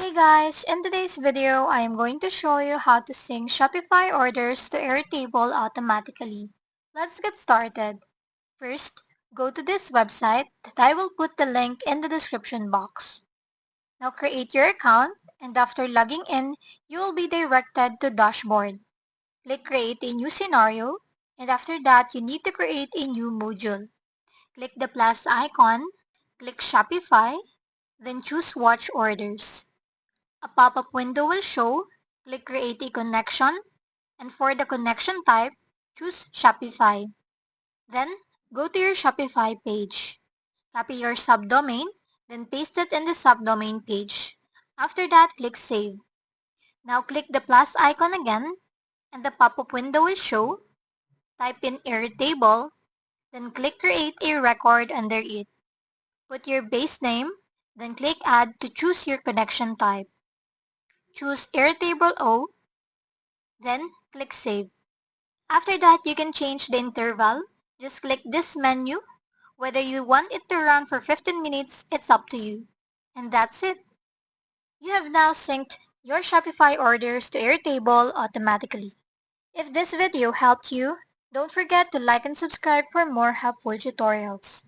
Hi guys! In today's video, I am going to show you how to sync Shopify orders to Airtable automatically. Let's get started. First, go to this website that I will put the link in the description box. Now create your account, and after logging in, you will be directed to Dashboard. Click Create a new scenario, and after that, you need to create a new module. Click the plus icon, click Shopify, then choose Watch Orders. A pop-up window will show. Click Create a connection, and for the connection type, choose Shopify. Then, go to your Shopify page. Copy your subdomain, then paste it in the subdomain page. After that, click Save. Now click the plus icon again, and the pop-up window will show. Type in Airtable, then click Create a record under it. Put your base name, then click Add to choose your connection type. Choose Airtable O, then click Save. After that, you can change the interval. Just click this menu. Whether you want it to run for 15 minutes, it's up to you. And that's it. You have now synced your Shopify orders to Airtable automatically. If this video helped you, don't forget to like and subscribe for more helpful tutorials.